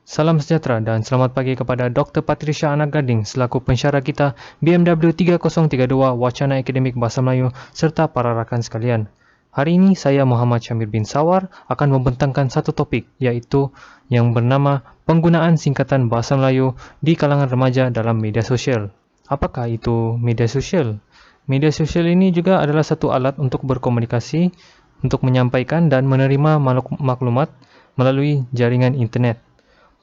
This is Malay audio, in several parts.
Salam sejahtera dan selamat pagi kepada Dr. Patricia Anak Gading selaku pensyarah kita BMW 3032 Wacana Akademik Bahasa Melayu serta para rakan sekalian. Hari ini saya Muhammad Syamir bin Sawar akan membentangkan satu topik iaitu yang bernama penggunaan singkatan Bahasa Melayu di kalangan remaja dalam media sosial. Apakah itu media sosial? Media sosial ini juga adalah satu alat untuk berkomunikasi, untuk menyampaikan dan menerima maklumat melalui jaringan internet.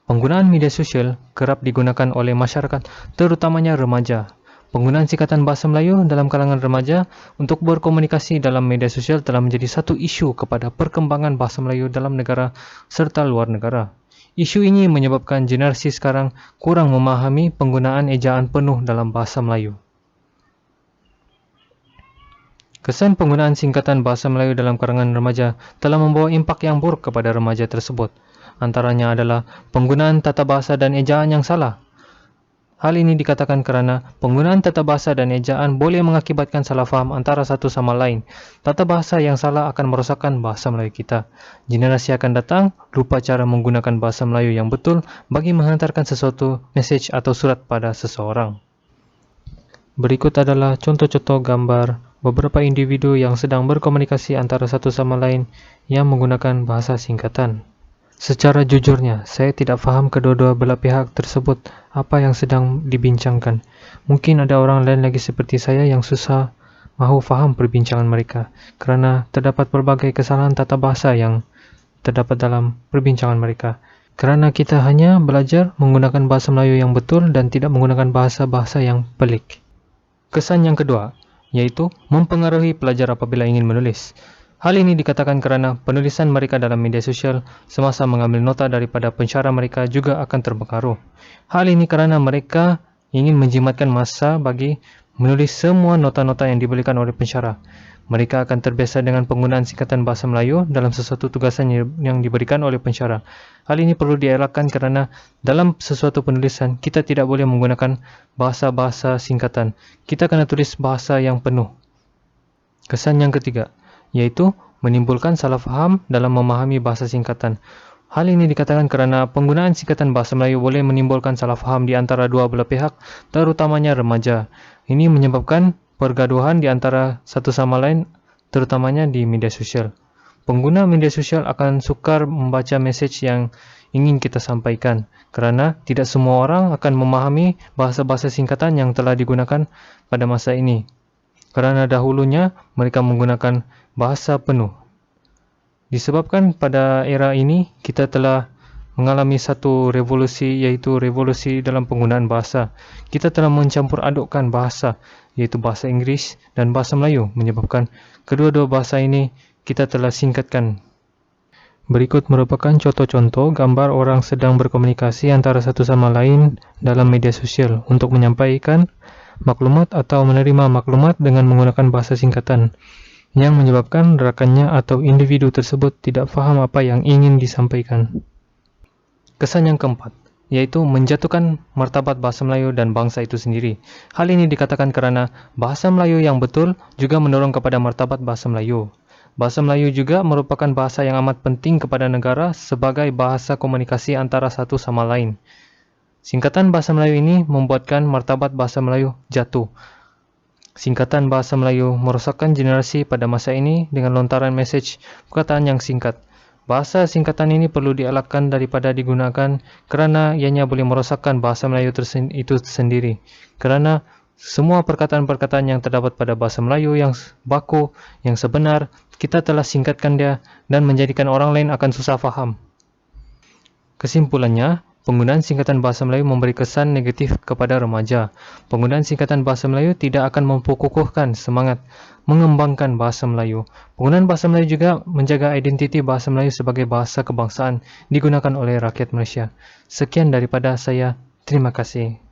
Penggunaan media sosial kerap digunakan oleh masyarakat, terutamanya remaja. Penggunaan singkatan Bahasa Melayu dalam kalangan remaja untuk berkomunikasi dalam media sosial telah menjadi satu isu kepada perkembangan Bahasa Melayu dalam negara serta luar negara. Isu ini menyebabkan generasi sekarang kurang memahami penggunaan ejaan penuh dalam Bahasa Melayu. Kesan penggunaan singkatan Bahasa Melayu dalam kalangan remaja telah membawa impak yang buruk kepada remaja tersebut. Antaranya adalah penggunaan tata bahasa dan ejaan yang salah. Hal ini dikatakan kerana penggunaan tata bahasa dan ejaan boleh mengakibatkan salah faham antara satu sama lain. Tata bahasa yang salah akan merosakkan Bahasa Melayu kita. Generasi akan datang lupa cara menggunakan Bahasa Melayu yang betul bagi menghantarkan sesuatu mesej atau surat pada seseorang. Berikut adalah contoh-contoh gambar beberapa individu yang sedang berkomunikasi antara satu sama lain yang menggunakan bahasa singkatan. Secara jujurnya, saya tidak faham kedua-dua belah pihak tersebut apa yang sedang dibincangkan. Mungkin ada orang lain lagi seperti saya yang susah mahu faham perbincangan mereka kerana terdapat pelbagai kesalahan tata bahasa yang terdapat dalam perbincangan mereka. Kerana kita hanya belajar menggunakan Bahasa Melayu yang betul dan tidak menggunakan bahasa-bahasa yang pelik. Kesan yang kedua, yaitu mempengaruhi pelajar apabila ingin menulis. Hal ini dikatakan kerana penulisan mereka dalam media sosial semasa mengambil nota daripada pensyarah mereka juga akan terpengaruh. Hal ini kerana mereka ingin menjimatkan masa bagi menulis semua nota-nota yang diberikan oleh pensyarah. Mereka akan terbiasa dengan penggunaan singkatan Bahasa Melayu dalam sesuatu tugasan yang diberikan oleh pensyarah. Hal ini perlu dielakkan kerana dalam sesuatu penulisan kita tidak boleh menggunakan bahasa-bahasa singkatan. Kita kena tulis bahasa yang penuh. Kesan yang ketiga, yaitu menimbulkan salah faham dalam memahami bahasa singkatan. Hal ini dikatakan kerana penggunaan singkatan Bahasa Melayu boleh menimbulkan salah faham di antara dua belah pihak, terutamanya remaja. Ini menyebabkan pergaduhan di antara satu sama lain, terutamanya di media sosial. Pengguna media sosial akan sukar membaca mesej yang ingin kita sampaikan, kerana tidak semua orang akan memahami bahasa-bahasa singkatan yang telah digunakan pada masa ini. Kerana dahulunya mereka menggunakan bahasa penuh. Disebabkan pada era ini kita telah mengalami satu revolusi, iaitu revolusi dalam penggunaan bahasa. Kita telah mencampur adukkan bahasa, iaitu bahasa Inggeris dan bahasa Melayu, menyebabkan kedua-dua bahasa ini kita telah singkatkan. Berikut merupakan contoh-contoh gambar orang sedang berkomunikasi antara satu sama lain dalam media sosial untuk menyampaikan maklumat atau menerima maklumat dengan menggunakan bahasa singkatan yang menyebabkan rakannya atau individu tersebut tidak faham apa yang ingin disampaikan. Kesan yang keempat, yaitu menjatuhkan martabat Bahasa Melayu dan bangsa itu sendiri. Hal ini dikatakan kerana Bahasa Melayu yang betul juga mendorong kepada martabat Bahasa Melayu. Bahasa Melayu juga merupakan bahasa yang amat penting kepada negara sebagai bahasa komunikasi antara satu sama lain. Singkatan Bahasa Melayu ini membuatkan martabat Bahasa Melayu jatuh. Singkatan Bahasa Melayu merosakkan generasi pada masa ini dengan lontaran mesej perkataan yang singkat. Bahasa singkatan ini perlu dielakkan daripada digunakan kerana ianya boleh merosakkan Bahasa Melayu itu sendiri. Kerana semua perkataan-perkataan yang terdapat pada Bahasa Melayu yang baku, yang sebenar, kita telah singkatkan dia dan menjadikan orang lain akan susah faham. Kesimpulannya, penggunaan singkatan Bahasa Melayu memberi kesan negatif kepada remaja. Penggunaan singkatan Bahasa Melayu tidak akan memperkukuhkan semangat mengembangkan Bahasa Melayu. Penggunaan Bahasa Melayu juga menjaga identiti Bahasa Melayu sebagai bahasa kebangsaan digunakan oleh rakyat Malaysia. Sekian daripada saya. Terima kasih.